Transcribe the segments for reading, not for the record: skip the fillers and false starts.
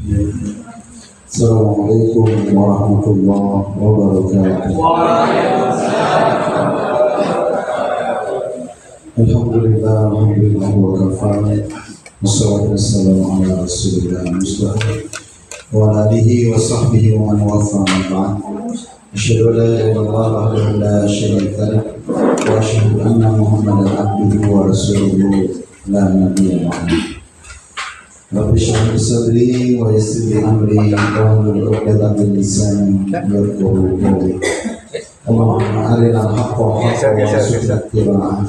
Assalamualaikum warahmatullahi wabarakatuh. Alhamdulillah wa kafa. Wassalatu wassalamu ala rasulillah Mustafa wa alihi wa sahbihi wa man wafa ba'd. Asyhadu an la ilaha illallah wahdahu la syarika lah wa asyhadu anna Muhammadan abduhu wa rasuluhu la nabiyya ba'dahu. Rabbi shrah li sadri wa yassir li amri wahlul 'uqdatam min lisani yafqahu qawli. Allahumma arina al-haqqa haqqan warzuqna ittiba'ah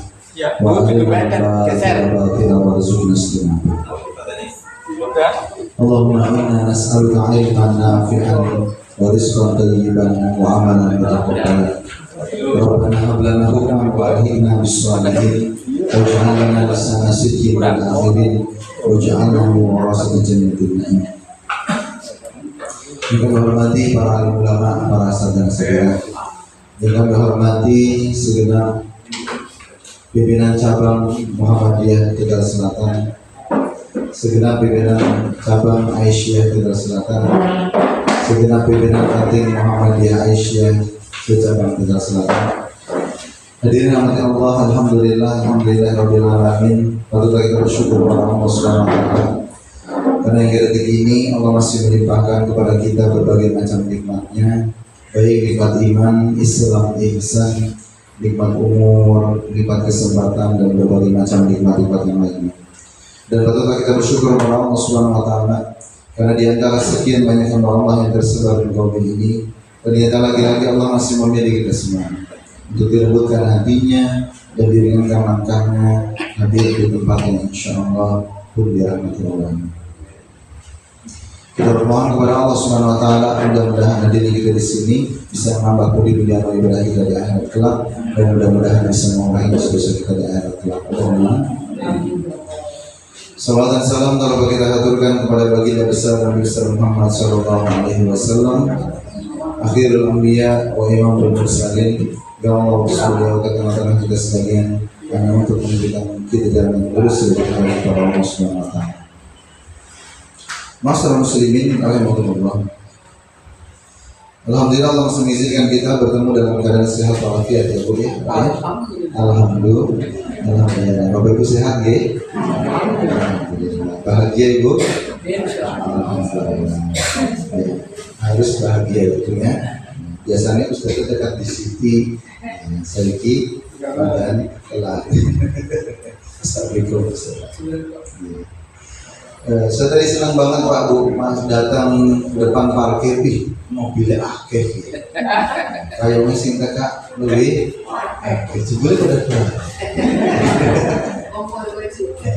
wa arina al-batila batilan warzuqna ijtinabah. Allahumma inna nas'aluka 'ilman nafi'an wa rizqan thayyiban wa amalan mutaqabbalan. Rabbana hab lana hukman wa alhimna bis-shalihin waj'al lana lisana sidqin fil akhirin waj'alna warasatal jannatin na'im. Yang kami hormati para alim ulama, para saudara saudara. Yang kami hormati segenap pimpinan cabang Muhammadiyah Tegal Selatan, segenap pimpinan cabang Aisyah Tegal Selatan, segenap pimpinan Kating Muhammadiyah Aisyah cabang Tegal Selatan. Hadirin rahmati Allah, alhamdulillah rabbil alamin. Patut kita bersyukur kepada Allah Subhanahu wa taala. Karena hingga detik ini Allah masih melimpahkan kepada kita berbagai macam nikmatnya, baik nikmat iman, Islam, ihsan, nikmat umur, nikmat kesempatan, dan berbagai macam nikmat-nikmat yang lainnya. Dan patutlah kita bersyukur kepada Allah Subhanahu wa taala karena di antara sekian banyak hamba Allah yang tersebar di kaum ini, ternyata lagi-lagi Allah masih memilih kita semua untuk dilembutkan hatinya dan diringankan langkahnya hadir di tempat yang insyaallah pun dirahmati Allah. Kita bermohon kepada Allah Subhanahu wa taala mudah-mudahan hadir kita di sini bisa menambah pundi dunia dan ibadah kita di akhirat kelak, dan mudah-mudahan bisa mengurangi dosa-dosa kita di akhirat kelak. Amin. Salawat dan salam telah kita haturkan kepada baginda besar Nabi besar Muhammad sallallahu alaihi wasallam, akhirul anbiya wa imamul mursalin. Ya Allah, beliau kata-kata kita sekalian karena untuk menunjukkan kita jalan yang lurus dari kepada Allah Subhanahu wa taala. Masyaallah muslimin rahimakumullah. Alhamdulillah Allah masih mengizinkan kita bertemu dalam keadaan sehat walafiat ya Bu ya. Alhamdulillah. Bapak Ibu sehat ya? Alhamdulillah. Bahagia Ibu? Alhamdulillah. Harus bahagia itu ya. Biasanya Ustaz dekat di Siti, Seliki, dan Kelah. Assalamualaikum. Saya tadi senang banget Pak Bu Mas datang depan parkir, mobilnya akeh gitu. Kayak mesin kakak lebih sebenarnya udah kelar.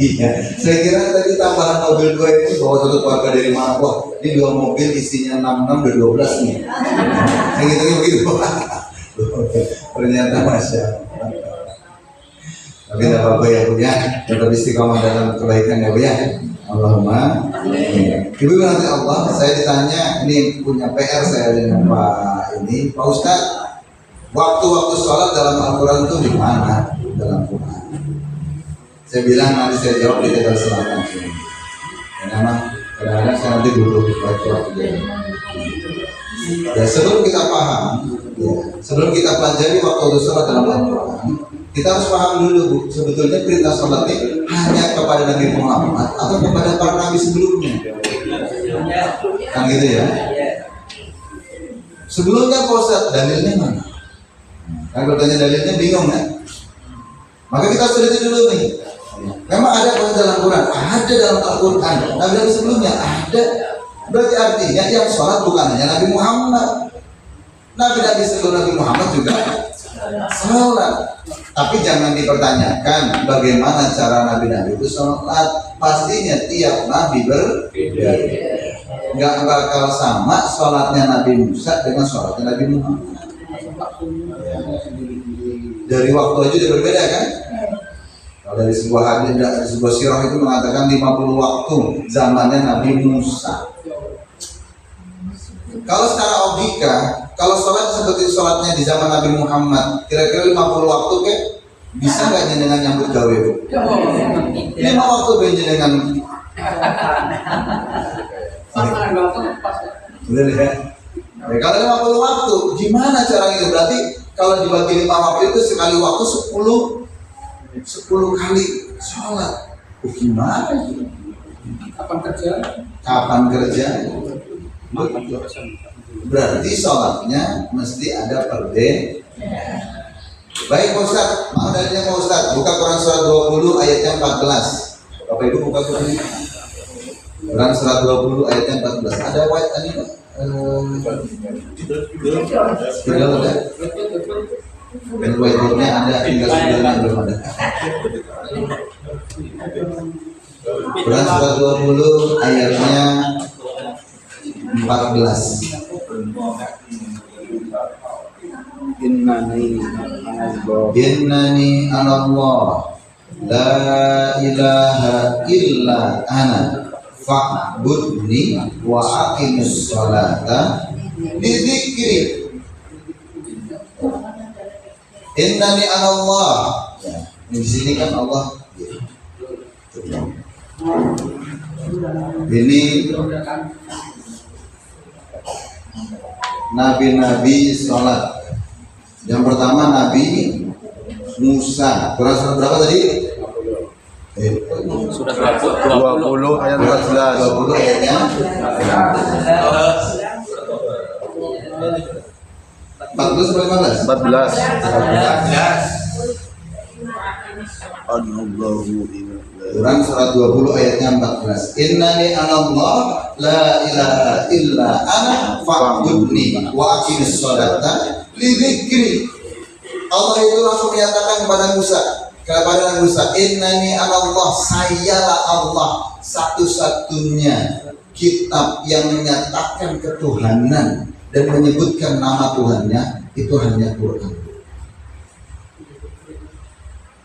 Iya, saya kira tadi tambahan mobil gue itu bawa satu keluarga dari mana, wah ini 2 mobil isinya 66 dan 12 nih. Saya gitu ternyata Masya Allah. Tapi tidak apa-apa ya Bu ya, tetap istiqomah dalam kebaikan ya Bu ya. Allahumma amin. Ibu nanti Allah, saya ditanya ini punya PR saya dengan Pak Ustaz, waktu-waktu sholat dalam Al-Quran itu di mana dalam Quran? Saya bilang nanti saya jawab di Tegal Selatan. Karena memang kadang-kadang saya nanti butuh waktu. Ya, sebelum kita paham, ya, sebelum kita pelajari waktu sholat dalam Al-Quran, kita harus paham dulu Bu, sebetulnya perintah sholat ini hanya kepada Nabi Muhammad atau kepada para nabi sebelumnya. Kan gitu ya. Sebelumnya Pak Ustaz, dalilnya mana? Kan kalau tanya dalilnya bingung kan? Maka kita harus teliti dulu nih. Memang ada dalam Quran, ada dalam Al-Quran. Nabi sebelumnya ada. Berarti artinya yang sholat bukan hanya Nabi Muhammad. Nabi sebelum Nabi Muhammad juga sholat. Tapi jangan dipertanyakan bagaimana cara Nabi itu sholat. Pastinya tiap Nabi berbeda. Nggak bakal sama sholatnya Nabi Musa dengan sholatnya Nabi Muhammad. Dari waktu aja udah berbeda kan? Kalau dari sebuah hadis, dari sebuah sirah itu mengatakan 50 waktu zamannya Nabi Musa. Kalau secara logika, kalau sholat seperti sholatnya di zaman Nabi Muhammad, kira-kira 50 waktu ke bisa nggak jenengan nyambut gawe Bu? 5 waktu ben jenengan Bener ya? Ya, kalau 50 waktu, gimana caranya itu? Berarti kalau dibagi 5 waktu itu sekali waktu 10 kali sholat. Gimana itu? Kapan kerja? Berarti sholatnya mesti ada per day. Baik Pak Ustaz, mau dalilnya Pak Ustaz. Buka Quran surat 20 ayatnya 14. Bapak Ibu buka Quran surat 20 ayatnya 14. Ada white tadi Pak? Tidak ada. Dan whiteboardnya ada, tinggal sebenarnya belum ada. Quran surat 20 ayatnya 14. Innani anallah la ilaha illa ana fa'budni wa aqimus sholata li dzikri. Innani anallah. Ya, di sini kan Allah. Ini nabi-nabi sholat. Yang pertama Nabi Musa. Quran surat berapa tadi? Sudah 20 ayat 14. 20 ayatnya 14 sampai 15. 14. Quran surat 20 ayatnya 14. Innani anallah la ilaha illa ana fa'budni wa aqimis sholata li dzikri. Allah itu langsung menyatakan kepada Musa, innani anallah, sayalah Allah, satu-satunya kitab yang menyatakan ketuhanan dan menyebutkan nama Tuhannya itu hanya Quran.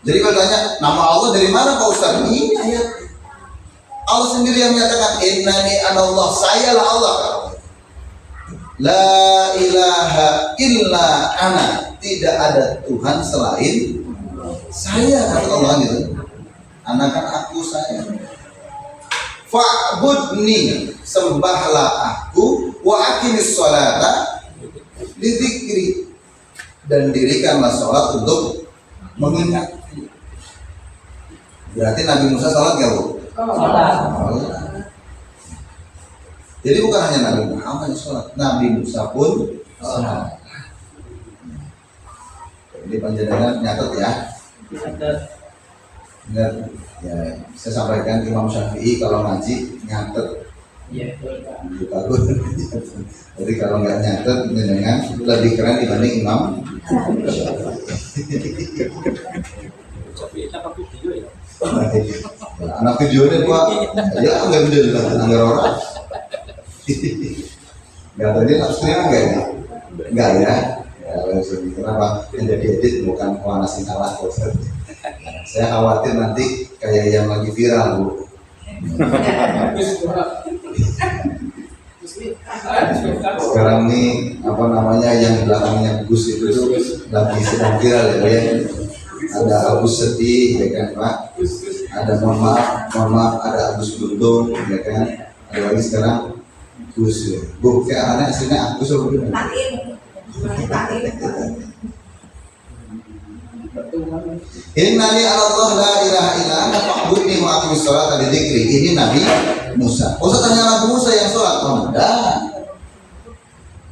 Jadi kalau tanya nama Allah dari mana Pak Ustaz? Ini ayat Allah sendiri yang menyatakan innani anallah, sayalah Allah. La ilaha illa ana, tidak ada Tuhan selain saya, kata Allah gitu. Anak kan aku, saya. Fa'budni, sembahlah aku, wa aqimis sholata li dzikri, dan dirikanlah sholat untuk mengingat. Berarti Nabi Musa sholat gak Bu? Sholat. Jadi bukan hanya Nabi Muhammad yang sholat, Nabi Musa pun sholat. Jadi panjenengan nyatet ya. Ingat ya, saya sampaikan Imam Syafi'i kalau ngaji nyatet. Jadi kalau nggak nyatet panjenengan lebih keren dibanding Imam Syafi'i. Anak videonya Pak, ya nggak video juga, anggar orang. Nggak tahu dia upstream nggak ya? Nggak ya? Kenapa? Yang jadi edit bukan pemanasin kalah. Saya khawatir nanti kayak yang lagi viral Bu. Sekarang nih apa namanya yang belakangnya Gus itu tuh lagi sedang viral ya. Ada Agus sedih ya kan Pak. Ada mohon maaf ada Agus Buntung ya kan. Ada lagi sekarang Gus ya. Bu kayak anaknya aslinya Agus apa gimana? Innani Allah la ilaha illa ana fa'budni wa aqimis sholata li dzikri. Ini Nabi Musa. Usah tanya Nabi Musa yang sholat. Oh, enggak.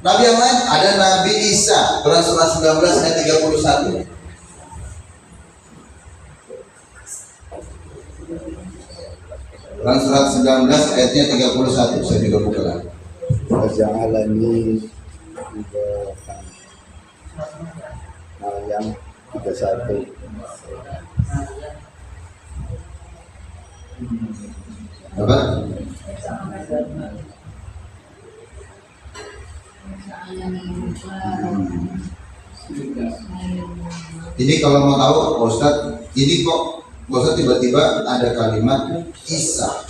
Nabi yang lain ada Nabi Isa. Quran surah 19 ayat 31. Quran surat 19 ayatnya 31. Saya juga buka lagi. Waja'alani mubarakan. Nah, yang 31. Apa? Ini kalau mau tahu Ustadz, ini kok Ustadz tiba-tiba ada kalimat Isa.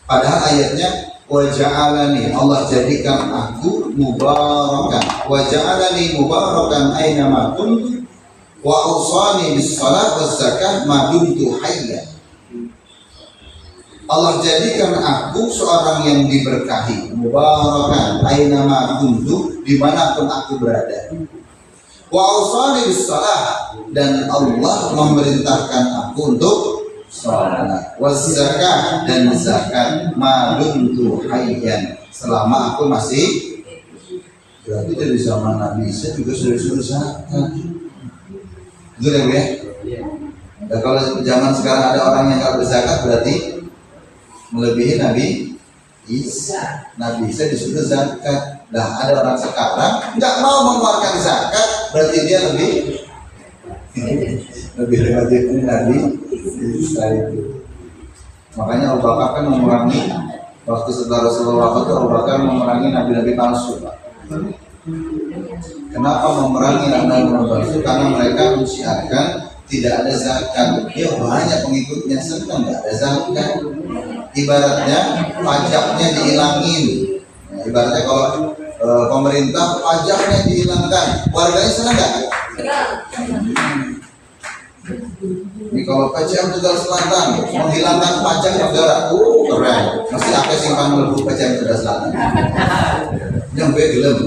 Padahal ayatnya waja'alani, Allah jadikan aku mubarakan. Waja'alani mubarakan aina ma kuntu wa awsani bis salat waz zakah ma dumtu hayya. Allah jadikan aku seorang yang diberkahi, mubarakan, ainama kuntu, dimanapun aku berada. Wa ausani bis shalah, dan Allah memerintahkan aku untuk salat, waz zakah, dan zakat, ma dumtu hayyan, selama aku masih. Berarti dari zaman Nabi Isa juga sudah disuruh zakat. Betul ya? Nah, kalau zaman sekarang ada orang yang nggak berzakat berarti melebihi Nabi Isa. Nabi Isa disuruh zakat. Nah, ada orang sekarang nggak mau mengeluarkan zakat, berarti dia lebih relatif Nabi Isa itu. Makanya Abu Bakar kan memerangi waktu setelah Rasulullah wafat, Abu Bakar memerangi nabi-nabi palsu, Pak. Kenapa memerangi nabi-nabi palsu? Karena mereka mensyiarkan tidak ada zakat. Ya banyak pengikutnya sedang nggak ada zakat. Ibaratnya pajaknya dihilangin. Nah, ibaratnya kalau pemerintah pajaknya dihilangkan, warganya senang nggak? Ini kalau PCM Tegal Selatan menghilangkan pajak negara, keren. Masih apa simpan melebu PCM Tegal Selatan? Nyampe gelem.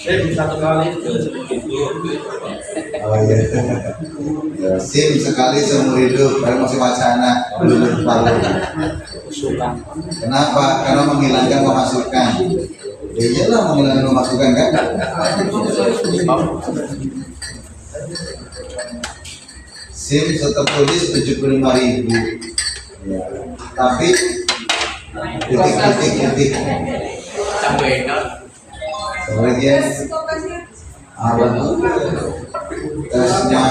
Saya satu kali itu. Oh iya. Ya, SIM sekali seumur hidup, baru masih wacana, belum palu. Kenapa? Karena menghilangkan pemasukan. Ya iyalah, menghilangkan pemasukan kan? SIM tertulis 75.000. Ya. Tapi titik. Kemudian tesnya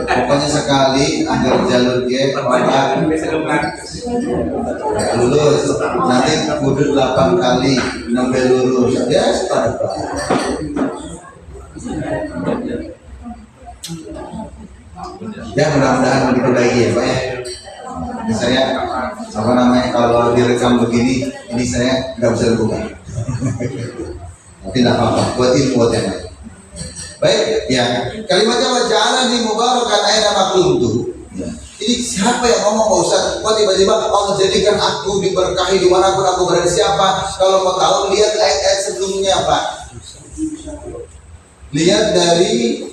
pokoknya sekali agar jalur G orang lulus, nanti kudu 8 kali sampai lulus ya sepadan. Ya mudah-mudahan begitu lagi ya Pak ya. Ini saya kalau direkam begini ini saya nggak bisa buka. Tapi tidak apa-apa, buat ilmu buat yang lain. Baik, ya kalimatnya wajahnya di mubarakan aina maklumtu. Ini siapa yang ngomong Pak Ustaz? Kok tiba-tiba Allah jadikan aku diberkahi dimanapun aku berada? Siapa? Kalau mau tahu lihat ayat-ayat sebelumnya Pak. Lihat dari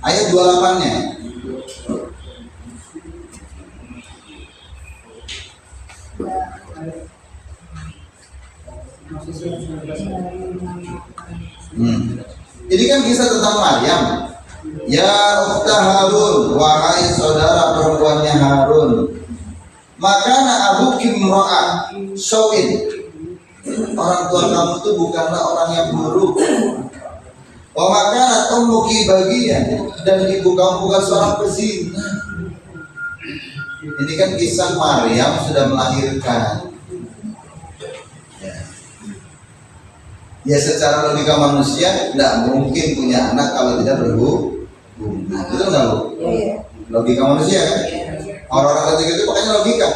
ayat 28-nya. Ini kan kisah tentang Maryam. Ya ukhta Harun, wahai saudara perempuannya Harun. Makana abuki imra'a syawin. Orang tua kamu itu bukanlah orang yang buruk. Wa makana ummuki bagian, dan ibu kamu bukan seorang pezina. Ini kan kisah Maryam sudah melahirkan. Ya secara logika manusia tidak mungkin punya anak kalau tidak berhubungan. Itu enggak Bu? Logika manusia kan? Orang-orang ketika itu makanya logika.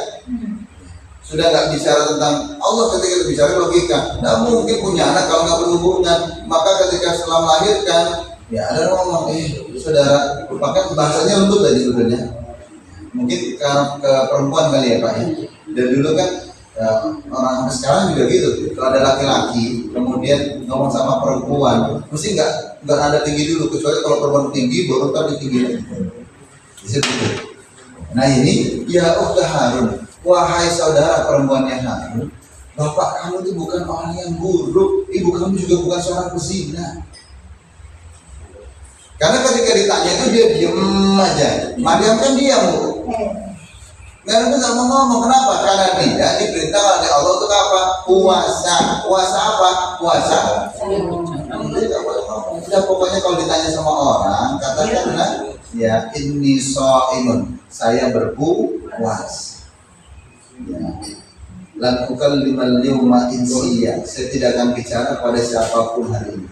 Sudah nggak bicara tentang Allah ketika itu bicara logika. Tidak mungkin punya anak kalau nggak berhubungan. Maka ketika setelah melahirkan, ya ada ngomong, saudara, bahkan bahasanya lembut tadi sebenarnya. Mungkin ke perempuan kali ya Pak ya. Dan dulu kan orang sekarang juga gitu. Kalau ada laki-laki kemudian ngomong sama perempuan, mesti nggak ada tinggi dulu, kecuali kalau perempuan tinggi baru kan tinggi lagi. Gitu. Nah ini ya ukhta Harun, wahai saudara perempuannya Harun, bapak kamu itu bukan orang yang buruk, ibu kamu juga bukan seorang pezina. Karena ketika ditanya itu dia diem aja. Maryam kan diam Bu. Karena itu nggak mau ngomong, kenapa? Karena dia diperintah oleh Allah untuk apa? Puasa. Puasa apa? Puasa. Sudah pokoknya kalau ditanya sama orang, katakanlah ya inni shaimun, saya berpuasa. Ya. Lan ukallimal yawma insiya, saya tidak akan bicara pada siapapun hari ini.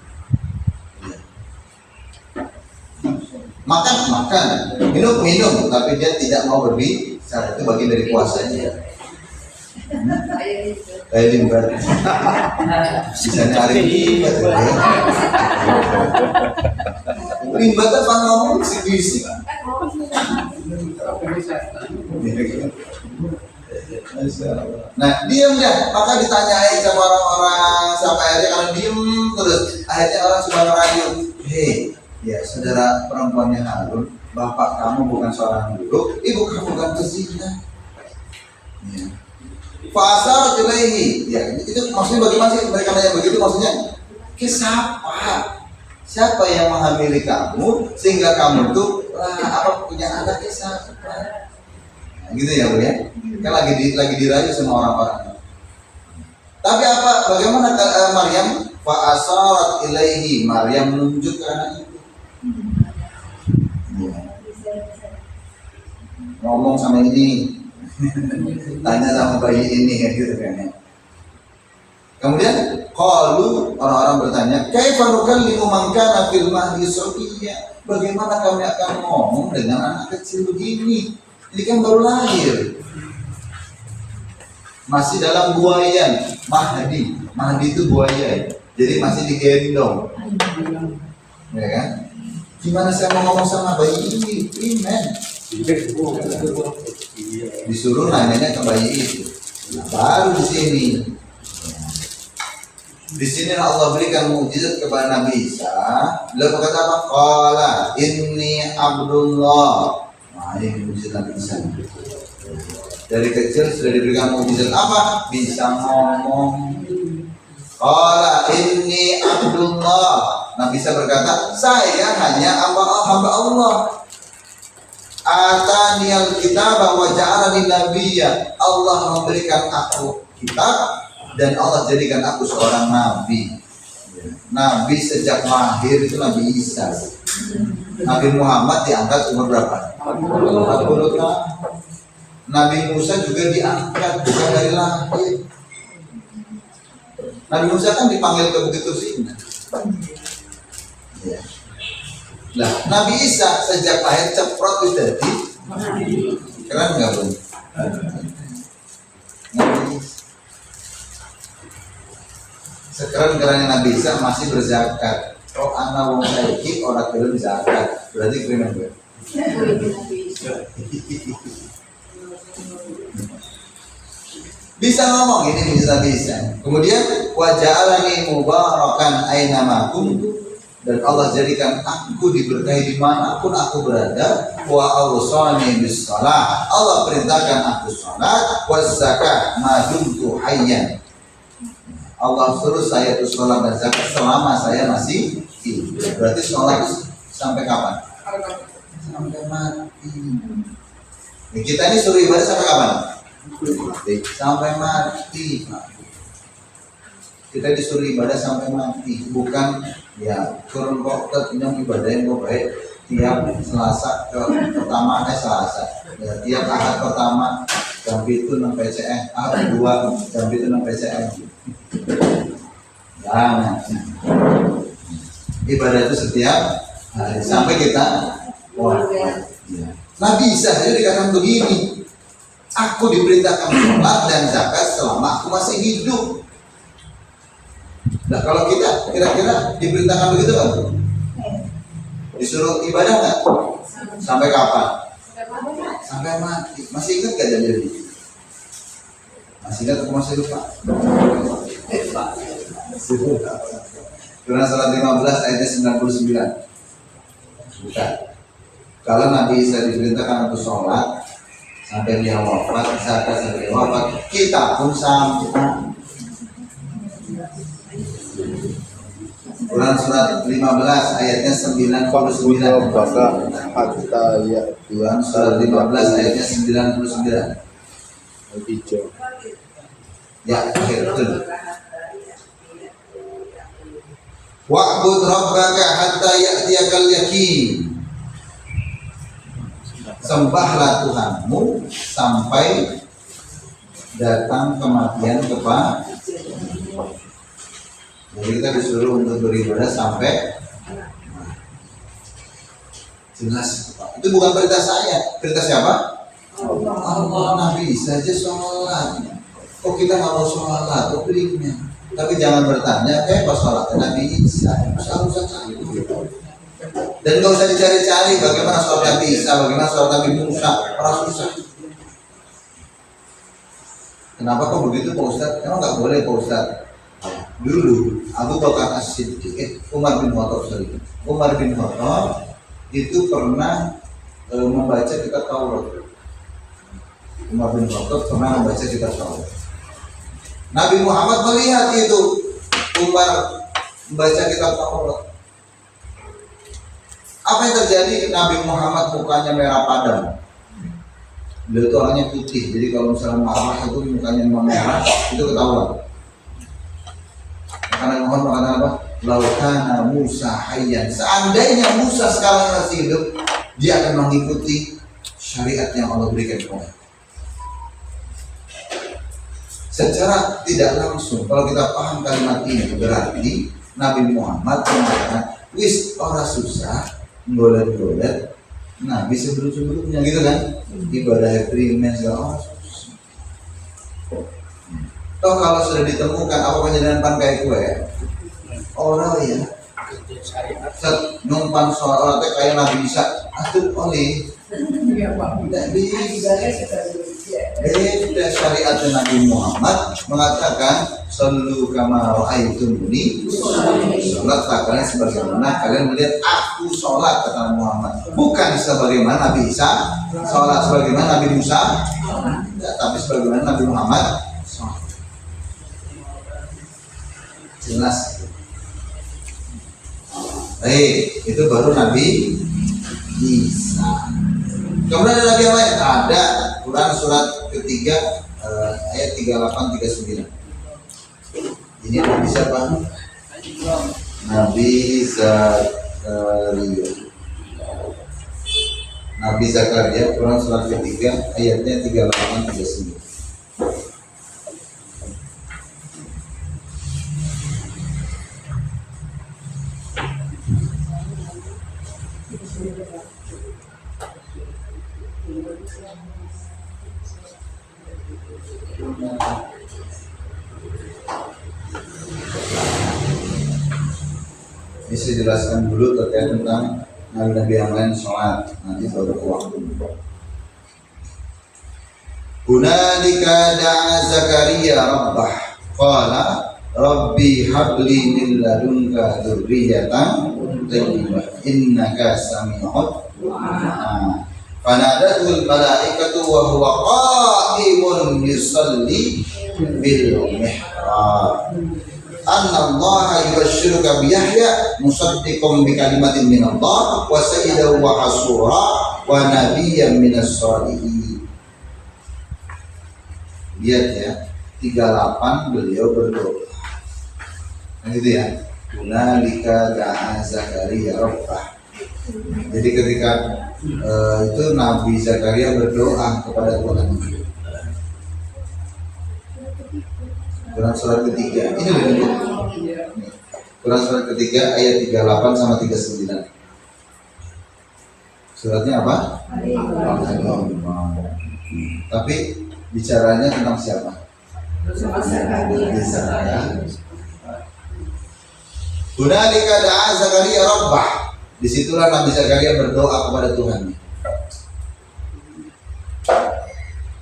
Makan, minum, tapi dia tidak mau berbicara, itu bagian dari puasanya. Kayak limbat, sisanya hari limbat. Limbat apa ngomong bisik-bisik. Nah, diam dah. Maka ditanyain sama orang-orang sampai akhirnya kalau diem terus, akhirnya orang sudah merayu. Hei, ya saudara perempuannya Harun, bapak kamu bukan seorang guru, ibu kamu bukan pezina. Ya. Fasar ilaihi. Ya, itu maksudnya bagaimana sih mereka nanya begitu? Maksudnya, ke siapa? Siapa yang menghamili kamu sehingga kamu tuh punya anak ke siapa? Nah, gitu ya Bu ya. Kan lagi dirayu sama orang-orang. Tapi apa? Bagaimana Maryam? Fa asarat ilaihi. Maryam menunjuk ke anak itu. Ya. Ngomong sama ini, tanya sama bayi ini ya gitu kan ya. Kemudian qalu, orang-orang bertanya, kaifa nukallimu man kana fil mahdi sabiyya? Bagaimana kami akan ngomong dengan anak kecil begini? Ini kan baru lahir. Masih dalam buayan, Mahdi. Mahdi itu buaya. Jadi masih digendong. Ya kan? Gimana saya mau ngomong sama bayi ini? Iman. Disuruh nanyanya ke bayi itu. Nah, baru di sini. Di sini Allah berikan mukjizat kepada Nabi Isa. Beliau berkata apa? Qala inni Abdullah. Nah, ini mukjizat Nabi Isa. Dari kecil sudah diberikan mukjizat apa? Bisa ngomong. Qala inni Abdullah. Nabi Isa berkata, saya hanya hamba Allah. Ataniyal kitab wa ja'alani nabiyya. Allah memberikan aku kitab dan Allah jadikan aku seorang nabi. Nabi sejak lahir itu Nabi Isa. Nabi Muhammad diangkat umur berapa? 40 tahun. Nabi Musa juga diangkat bukan dari lahir. Nabi Musa kan dipanggil ke Bukit Tursina. Ya. Nah, Nabi Isa sejak lahir ceprot itu jadi keren nggak Bu? Nabi Isa. Sekeren-kerennya Nabi Isa masih berzakat. Oh, anak wong saiki orang belum zakat. Berarti keren enggak? Bisa ngomong, ini bisa bisa. Kemudian waja'alani mubarakan aina ma kuntu, dan Allah jadikan aku diberkahi dimanapun aku berada. Wa awsani bis shalah, Allah perintahkan aku salat, was zakat ma dumtu hayyan. Allah suruh saya itu sholat dan zakat selama saya masih hidup. Berarti sholat itu sampai kapan? Sampai mati. Nah, kita ini suruh ibadah sampai kapan? Sampai mati. Kita disuruh ibadah sampai mati, bukan ya turun kok yang ibadahnya kok baik tiap Selasa pertama Selasa, ya, tiap Ahad pertama jam itu 6 PCN, Ahad kedua jam itu 6 PCN. Jangan. Ibadah itu setiap hari sampai kita Nabi Isa saja dikatakan begini, aku diperintahkan sholat dan zakat selama aku masih hidup. Nah kalau kita kira-kira diperintahkan begitu kan? Disuruh ibadah nggak? Sampai kapan? Sampai mati. Masih ingat gak jadi? Masih ingat atau masih lupa? Quran surat 15 ayatnya 99. Bukan. Kalau Nabi Isa diperintahkan untuk sholat sampai dia wafat, zakat sampai dia wafat, kita pun sama. Quran surat 15 ayatnya 99. Quran surat 15 ayatnya 99. Hijau. Ya, akhir betul. Wa'bud rabbaka hatta ya'tiyakal yaqin. Sembahlah Tuhanmu sampai datang kematian kepada. Jadi kita disuruh untuk beribadah sampai jelas. Itu bukan perintah saya, perintah siapa? Allah. Nabi saja sholat. Kok kita nggak mau sholat? Kok pilihnya? Tapi jangan bertanya, pas sholat Nabi Isa, selalu saja. Dan gak usah dicari-cari bagaimana sholat Nabi Isa, bagaimana sholat Nabi Musa, orang susah. Kenapa kok begitu Pak Ustadz? Emang nggak boleh Pak Ustadz? Dulu Abu Bakar As-Siddiq, Umar bin Khattab itu pernah membaca kitab Taurat. Umar bin Khattab pernah membaca kitab Taurat. Nabi Muhammad melihat itu Umar membaca kitab Taurat. Apa yang terjadi? Nabi Muhammad mukanya merah padam. Beliau itu orangnya putih, jadi kalau misalnya marah itu mukanya merah, itu ketahuan. Karena Muhammad mengatakan apa? Laukana Musa hayyan. Seandainya Musa sekarang masih hidup, dia akan mengikuti syariat yang Allah berikan kepada. Secara tidak langsung, kalau kita paham kalimat ini berarti Nabi Muhammad mengatakan, wis orang susah, golet-golet, Nabi sebelum-sebelumnya gitu kan, ibadah primer segala susah. Toh kalau sudah ditemukan apa penjelasan kayak gue ya? Orang ya, numpan sholat kayak Nabi Isa, atur oleh tidak bisa. Dari syariat Nabi Muhammad mengatakan sallu kama ra'aitumuni sholat kalian sebagaimana kalian melihat aku sholat, kata Nabi Muhammad, bukan sebagaimana Nabi Isa sholat, sebagaimana Nabi Musa tidak, tapi sebagaimana Nabi Muhammad sholat. Jelas. Baik, itu baru Nabi Isa. Kemudian ada lagi yang lain, ada Quran surat ketiga ayat 38-39. Ini Nabi siapa? Nabi Zakaria. Nabi Zakaria, Quran surat ketiga ayatnya 38-39. Ini saya jelaskan dulu terkait tentang nabi-nabi yang lain sholat, nanti baru ke waktu. Hunalika da'a Zakaria rabbah qala rabbi habli min ladunka dzurriyyatan thayyibah innaka sami'ud du'a. Fanadatul malaikatu wa huwa qa'imun yusalli bil mihrab. Anna Allah yubashshiruka bi Yahya musaddiqan bi kalimatin min Allah wa sayyidan wa hasura wa nabiyyan minas shalihin. Lihat ya, 38 beliau berdoa. Nah gitu ya. Hunalika da'a Zakaria rabbah. Jadi ketika itu Nabi Zakaria berdoa kepada Tuhan. Quran surat ketiga, ini benar. Quran surat ketiga ayat 38 sama 39. Suratnya apa? Tapi bicaranya tentang siapa? Zakaria. Hunalika da'a Zakaria rabbah. Disitulah Nabi Zakaria berdoa kepada Tuhan.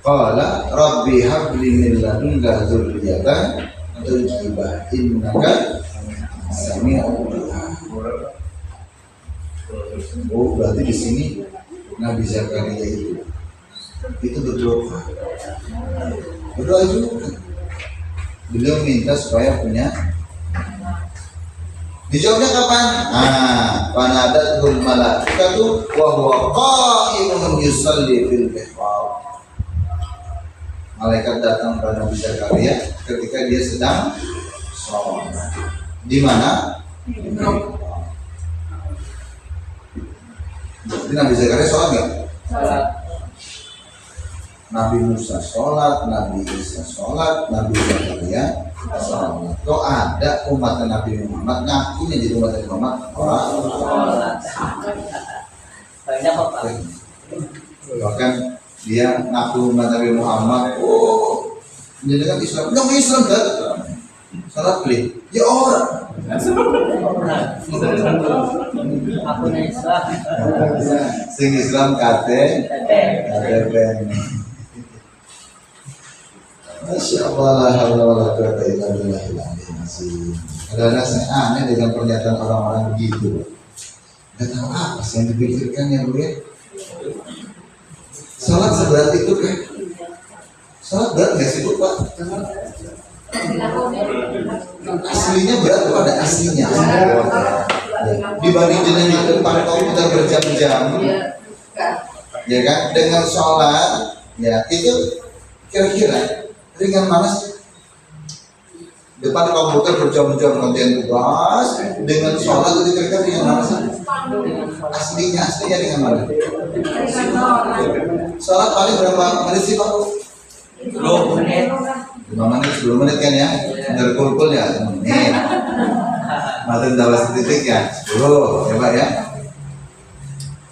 Qala rabbi habli min ladunka dzurriyyatan thayyibah innaka sami'ud du'a. Oh, berarti di sini Nabi Zakaria itu berdoa. Berdoa juga. Beliau minta supaya punya. Dijawabnya kapan? Panadatul malaikatu wa huwa qa'imun yusalli fil mihrab. Malaikat datang kepada Nabi Zakaria ketika dia sedang sholat. Di mana? Jadi Nabi Zakaria sholat nggak? Sholat. Nabi Musa sholat, Nabi Isa sholat, Nabi Zakaria sholat. Kok ada umat Nabi Muhammad ngakunya jadi umat Nabi Muhammad? Orang. Banyak apa? Bahkan dia ngaku umat Nabi Muhammad, menjadikan Islam. Yang Islam kan? Salah pilih. Ya orang. Aku na Islam. Sing Islam kate KTP. Masya Allah, la haula wala quwwata illa billahil aliyyil azim. Kadang-kadang saya aneh dengan pernyataan orang-orang begitu. Gak tahu apa sih yang dipikirkan ya Bu ya. Salat seberat itu kan? Salat berat nggak sih Bu Pak? Aslinya berat pada aslinya. Dibanding dengan di depan komputer berjam-jam, ya kan? Dengan sholat, ya itu kira-kira ringan mana sih? Depan komputer berjam-jam ngerjain tugas, dengan sholat itu kira-kira ringan mana sih? Aslinya ringan mana? Sholat paling berapa menit sih Pak? 10 menit. 5 menit, 10 menit kan ya? Berkumpul ya 10 menit. Mata dalam titik ya 10, ya Pak ya.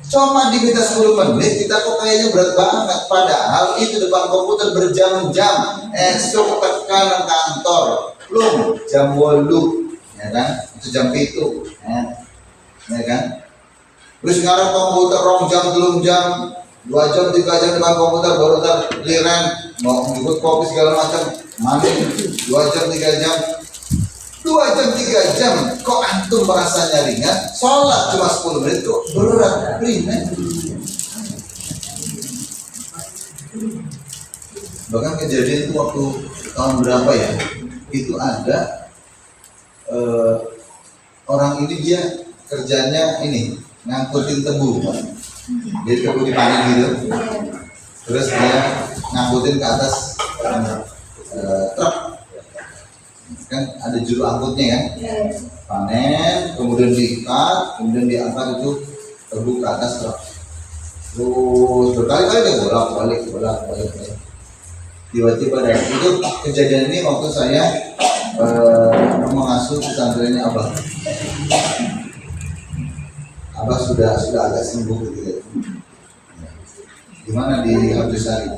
Cuma diminta 10 menit, kita kok kayaknya berat banget. Padahal itu depan komputer berjam-jam. Esok tekanan kantor, belum jam 8, ya kan? Itu jam itu, ya kan? Terus sekarang komputer rong jam, belum jam, 2 jam, 3 jam depan komputer baru terliran mau ngikut kopi segala macam, mandi 2 jam, 3 jam. 2 jam, 3 jam, kok antum merasanya ringan? Sholat cuma 10 menit kok berat, ringan. Bahkan kejadian itu waktu tahun berapa ya? Itu ada orang ini dia kerjanya ini ngangkutin tebu, jadi tebu dipanen gitu. Terus dia ngangkutin ke atas truk. Kan ada juru angkutnya kan, panen, kemudian diikat, kemudian diangkat itu tebu ke atas truk. Terus berkali-kali dia bolak-balik. Tiba-tiba ada itu kejadian ini waktu saya mengasuh pesantrennya Abah. Abah sudah agak sembuh gitu. Gimana di Abdusari?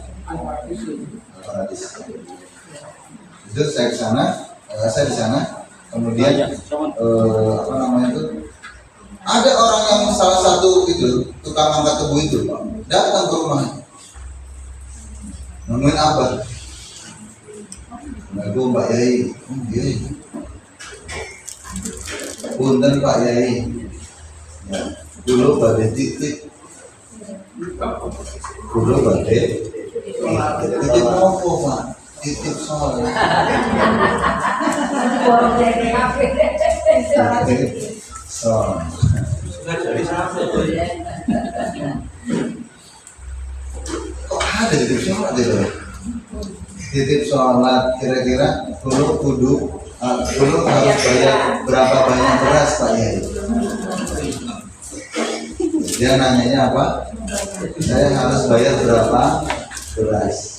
Itu saya ke sana. Saya di sana, kemudian apa namanya itu, ada orang yang salah satu itu tukang angkat tebu itu datang ke rumah, nemuin Abah. Assalamualaikum Pak Yai. Punten Pak Yai. Ya, dulu badai titik. Dulu badai titik apa Pak? Titip sholat. Kok ada titip sholat itu? Titip sholat kira-kira dulu harus bayar berapa banyak beras Pak Yai? Dia nanyanya apa? Saya harus bayar berapa beras?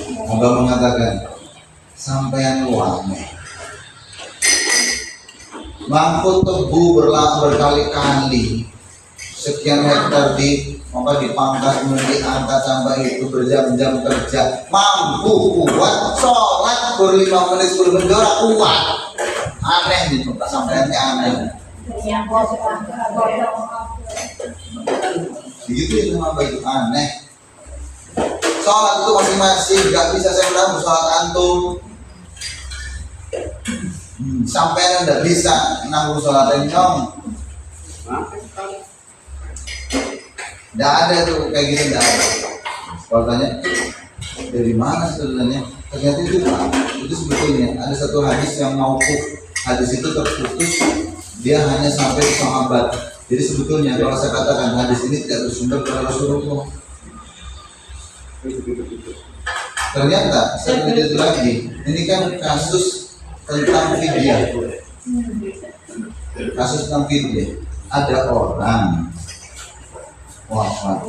Abah mengatakan, sampean wangi mangkut tebu berkali-kali sekian hektar dipangkas kemudian diangkat sampai itu berjam-jam kerja, mampu kuat sholat ber 5 menit 10 menit kuat. Aneh nih sampeannya aneh. Begitu itu apa itu aneh. Sholat itu masing-masing, gak bisa saya bilang sholat antum. Sampai anda bisa nanggung sholat enyong. Gak ada tuh kayak gitu, gak ada. Kalau tanya dari mana sebenarnya? Ternyata itu sebetulnya ada satu hadis yang mauquf. Hadis itu terputus, dia hanya sampai sahabat. Jadi sebetulnya kalau saya katakan hadis ini tidak bersumber dari Rasulullah. Ternyata saya lihat lagi, ini kan kasus tentang fidyah. Kasus tentang fidyah. Ada orang wafat.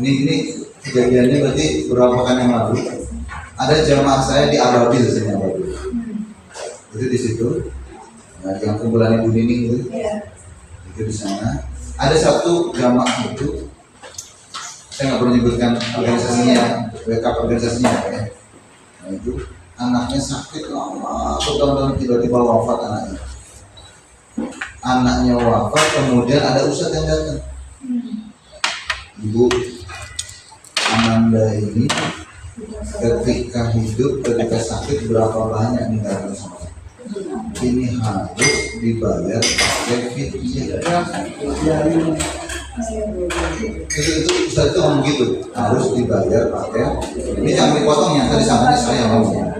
Ini kejadiannya berarti beberapa pekan yang lalu. Ada jamaah saya di Ababil, saya Ababil. Itu di situ, yang kumpulan Ibu Nining itu, itu di sana. Ada satu jamaah itu. Saya nggak perlu menyebutkan organisasinya, backup organisasinya ya. Nah itu anaknya sakit lama bertahun-tahun, tiba-tiba wafat anaknya. Anaknya wafat, kemudian ada ustadz yang datang. Ibu Amanda ini ketika hidup, ketika sakit berapa banyak meninggalkan sholat. Ini harus dibayar pakai fidyah. Itu Ustaz itu ngomong gitu, harus dibayar pakai. Ini jangan dipotong ya, tadi samanya saya ngomong.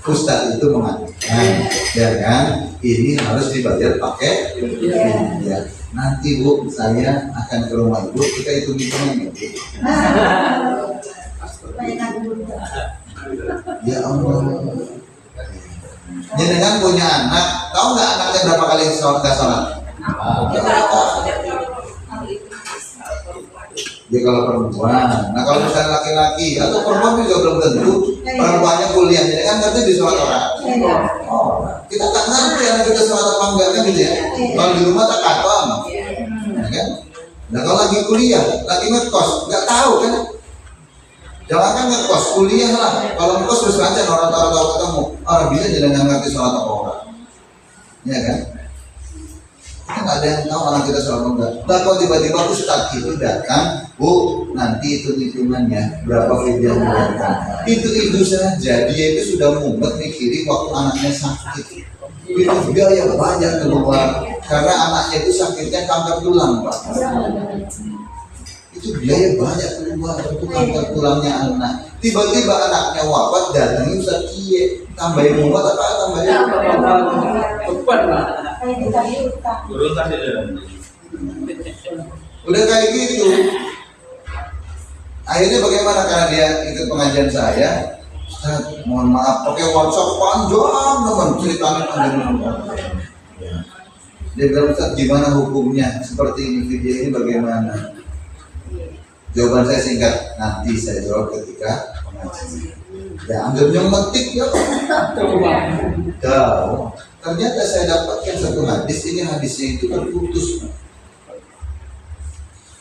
Ustaz itu mengatakan, ya kan, ini harus dibayar pakai fidyah. Nanti Bu, saya akan ke rumah Ibu, kita hitung-hitungan ya Bu. Ya Allah. Jenengan punya anak, tahu nggak anaknya berapa kali sholat? Dia kalau perempuan, nah kalau misalnya laki-laki atau perempuan juga belum tentu perempuannya kuliah, jadi kan ngerti di sholat orang. Oh, kita tak ngerti anak kita sholat apa enggak kan gitu ya. Kalau di rumah tak katon, ya kan? Nah kalau lagi kuliah, lagi ngekos, nggak tahu kan? Jangan ngekos, kuliah lah. Kalau ngekos terus aja orang tahu ketemu. Orang bisa jadi nggak ngerti sholat apa orang, ya kan? Kita nggak ada yang tahu anak kita sholat apa enggak. Nah kalau tiba-tiba Ustaz itu datang, Bu, nanti itu hitungannya berapa fidyah diberikan. Itu saja, dia itu sudah mumet mikirin waktu anaknya sakit. Itu biaya banyak keluar karena anaknya itu sakitnya kanker tulang, Pak. Itu biaya banyak keluar untuk kanker tulangnya anak. Tiba-tiba anaknya wafat, datangi Ustaz Kie, tambahin mumet apa tambahin? Beban Pak. Turun tadi Udah kayak gitu. Akhirnya bagaimana, karena dia ikut pengajian saya, Ustaz, mohon maaf, pakai WhatsApp panjang teman, ceritanya panjang. Dia bilang, Ustaz, gimana hukumnya seperti ini, video ini bagaimana? Jawaban saya singkat, nanti saya jawab ketika pengajian. Ya, ambilnya metik ya. Jauh. Ternyata saya dapatkan satu hadis, ini hadisnya itu terputus.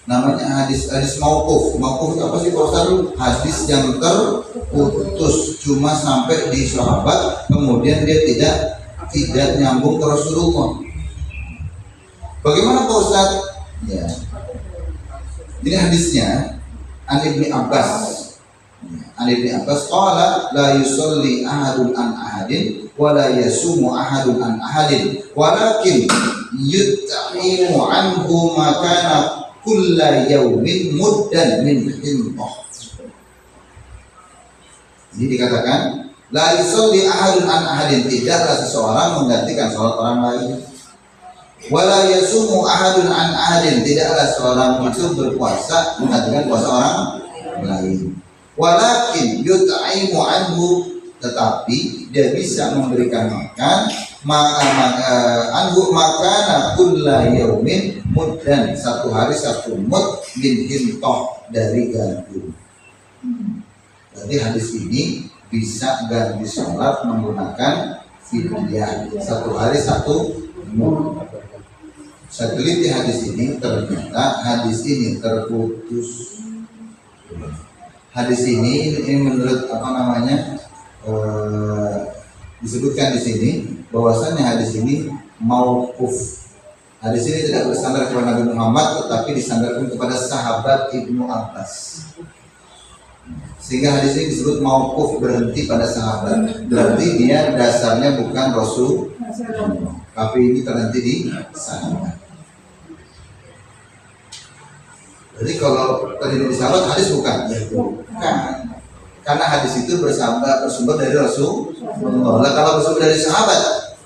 Namanya hadis mauquf. Mauquf itu apa sih Pak Ustaz? Hadis yang terputus, cuma sampai di sahabat, kemudian dia tidak nyambung ke Rasulullah. Bagaimana Pak Ustaz? Ya. Ini hadisnya an Ibnu Abbas. An Ibnu Abbas qala la yusalli ahadun an ahadin wa la yasumu ahadun an ahadin walakin yut'imu anhu makana kulla yaumin muddan min himah. Jadi dikatakan la yusalli ahadun an ahadin, tidaklah seseorang menggantikan salat orang lain. Wala yasumu ahadun an ahadin, tidaklah seorang itu berpuasa menggantikan puasa orang lain. Walakin yut'imu anhu, tetapi dia bisa memberikan makan anhu makana kulla yaumin muddan, satu hari satu mud min hintoh, dari gandum. Jadi hadis ini bisa ganti sholat menggunakan fidyah, satu hari satu mud. Saya teliti hadis ini, ternyata hadis ini terputus. Hadis ini menurut disebutkan di sini bahwasannya hadis ini mauquf. Hadis ini tidak bersandar kepada Nabi Muhammad, tetapi disandarkan kepada sahabat Ibnu Abbas. Sehingga hadis ini disebut mauquf, berhenti pada sahabat. Berarti dia dasarnya bukan Rasul, tapi ini terhenti di sahabat. Jadi kalau terjadi di sahabat, hadis bukan? Bukan. Karena hadis itu bersumber dari Rasulullah. Kalau bersumber dari sahabat,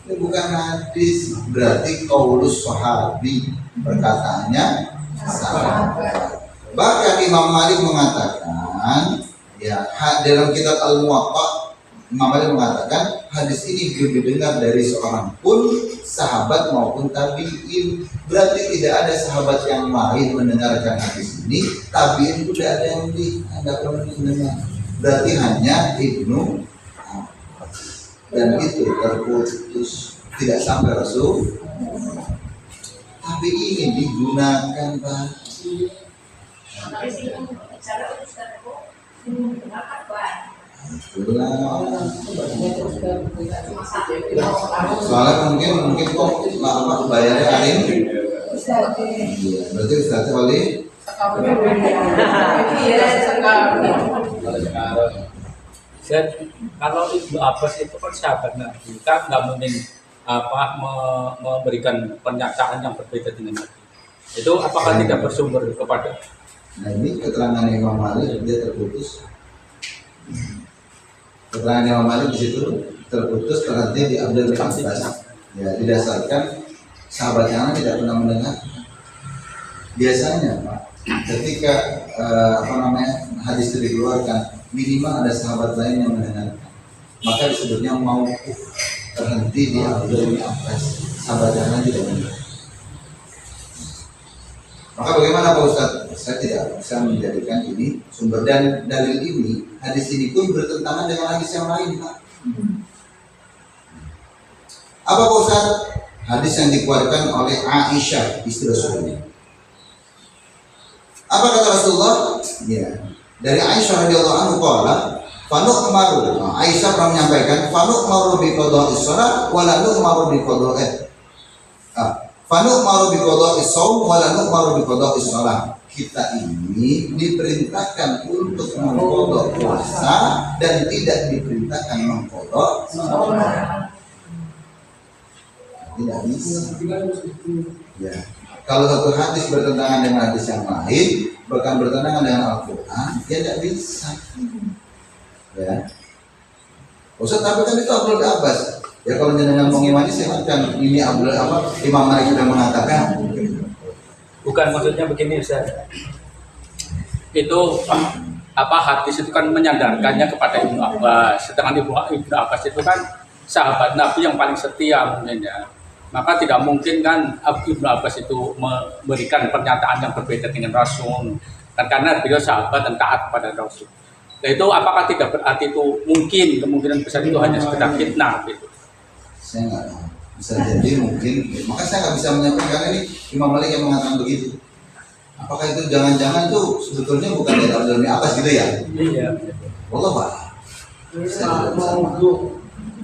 ini bukan hadis, berarti qaulus sahabi, perkataannya sahabat. Bahkan Imam Malik mengatakan, ya, dalam kitab Al-Muwatta, Imam Malik mengatakan hadis ini belum didengar dari seorang pun, sahabat maupun tabi'in. Berarti tidak ada sahabat yang lain mendengarkan hadis ini, tabi'in pun tidak ada yang mendengar. Berarti hanya Ibnu Abbas. Dan itu terputus, tidak sampai Rasul. Tapi ini digunakan Pak. Soalnya mungkin kok lama bayarnya hari ini. Iya, berarti Ustaz kali Kalau Ibnu Abbas itu kan sahabat Nabi, kan nggak mungkin memberikan pernyataan yang berbeda dengan Nabi. Itu apakah tidak bersumber kepada? Nah ini keterangan Imam Malik dia terputus. Keterangan Imam Malik di situ terputus berarti di Abdul bin Abbas. Ya didasarkan sahabat yang lain tidak pernah mendengar. Biasanya Pak, ketika hadis itu dikeluarkan minimal ada sahabat lain yang mendengar. Maka disebutnya mau terhenti di Abdul bin Abbas. Sahabat yang lain tidak mendengar. Maka bagaimana Pak Ustadz? Saya tidak bisa menjadikan ini sumber dan dalil ini, hadis ini pun bertentangan dengan hadis yang lain Pak. Apa Pak Ustadz? Hadis yang dikeluarkan oleh Aisyah istri Rasulullah. Apa kata Rasulullah? Ya, dari Aisyah radhiyallahu anhu qala, "Fanu umaru." Aisyah pernah menyampaikan, "Fanu umaru bi qada'i shalah wa la nu'maru bi qada'i." Fanu umaru bi qada'i shaum wa la nu'maru bi qada'i shalah. Kita ini diperintahkan untuk mengqada puasa dan tidak diperintahkan mengqada salat. Tidak bisa. Ya. Kalau satu hadis bertentangan dengan hadis yang lain, bahkan bertentangan dengan Al-Quran, ya tidak bisa. Ya. Ustaz, tapi kan itu Abdul Abbas. Ya kalau jenengan mau ngimani silakan. Ini Imam Malik sudah mengatakan. Bukan, maksudnya begini Ustaz. Itu hadis itu kan menyandarkannya kepada Ibnu Abbas. Sedangkan Ibnu Abbas itu kan sahabat Nabi yang paling setia mungkin ya. Maka tidak mungkin kan Ibnu Abbas itu memberikan pernyataan yang berbeda dengan Rasul. Dan karena beliau sahabat dan taat kepada Rasul. Nah itu apakah tidak berarti itu mungkin kemungkinan besar itu hanya sekedar fitnah gitu? Saya nggak tahu. Bisa jadi mungkin. Maka saya nggak bisa menyampaikan karena ini Imam Malik yang mengatakan begitu. Apakah itu jangan-jangan tuh sebetulnya bukan dari Abdul bin Abbas gitu ya? Iya. Allah Pak. Saya tidak bisa.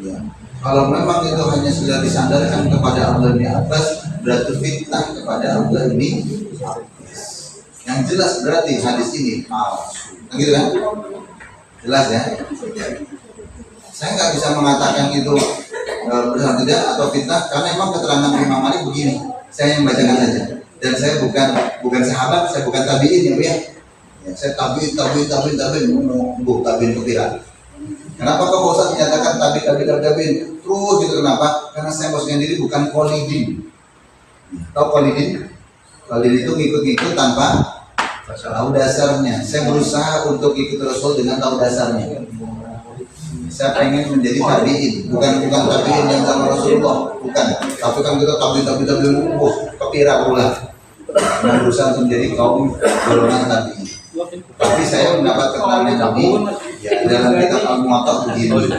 Ya. Kalau memang itu hanya sudah disandarkan kepada Abdul bin Abbas, berarti fitnah kepada Abdul bin Abbas. Yang jelas berarti hadis ini palsu. Gitu kan? Jelas ya? Saya nggak bisa mengatakan itu benar tidak atau fitnah karena memang keterangan Imam Malik begini. Saya yang bacakan saja. Dan saya bukan sahabat, saya bukan tabiin ya Bu ya. Saya tabiin kepikiran. Kenapa kok Ustaz menyatakan tabiin? Terus gitu kenapa? Karena saya posisikan diri bukan kolidin. Tahu kolidin? Kolidin itu ngikut-ngikut tanpa tahu dasarnya. Saya berusaha untuk ikut Rasul dengan tahu dasarnya. Saya pengen menjadi tabiin, bukan tabiin yang sama Rasulullah, bukan. Tapi kan kita tabiin, kepira pula. Nah, berusaha untuk menjadi kaum golongan tabiin. Tapi saya mendapat keterangan ini ya, dalam kitab Al-Muwatta begini.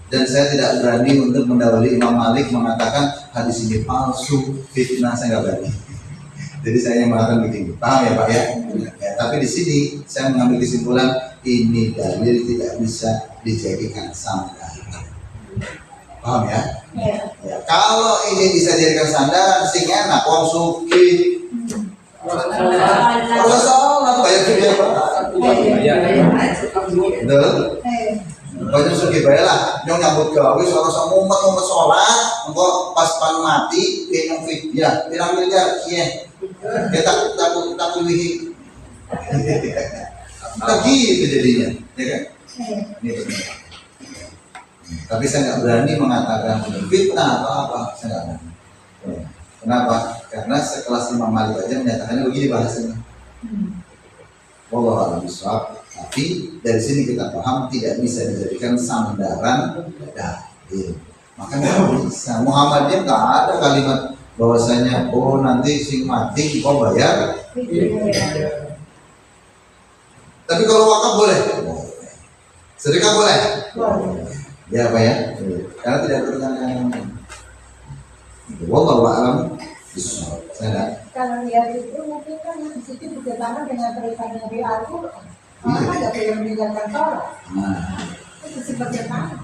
Dan saya tidak berani untuk mendahului Imam Malik mengatakan hadis ini palsu, fitnah, saya nggak berani. Jadi saya yang mengatakan begini, paham ya Pak ya? Ya, tapi di sini saya mengambil kesimpulan ini dalil tidak bisa dijadikan sandaran. Paham ya? Ya, kalau ini bisa dijadikan sandaran, sing enak, wong sugih. Kalau salah bayar dia Pak. Betul? Banyak sugih bayar lah. Nyong nyambut gawe seorang ngumpet sholat, engko pas pan mati, yang fidyah, pirang miliar, iya. Dia takut wihi. Lagi itu jadinya, ya kan? Ini benar. Tapi saya nggak berani mengatakan fitnah atau apa, saya nggak berani. Kenapa? Karena sekelas Imam Malik aja menyatakannya begini bahasanya. Wallahu a'lam bishawab. Tapi dari sini kita paham tidak bisa dijadikan sandaran dalil. Makanya nggak bisa. Muhammadiyah nggak ada kalimat bahwasanya nanti sing mati kau bayar. Tapi kalau wakaf boleh. Sedekah boleh. Ya Pak ya. Karena tidak bertentangan. Wallahu a'lam bishawab. Kalau lihat itu mungkin kan di situ bertentangan dengan perintah Nabi Al-Quran. Orang kan nggak boleh meninggalkan sholat. Nah, Itu seperti apa?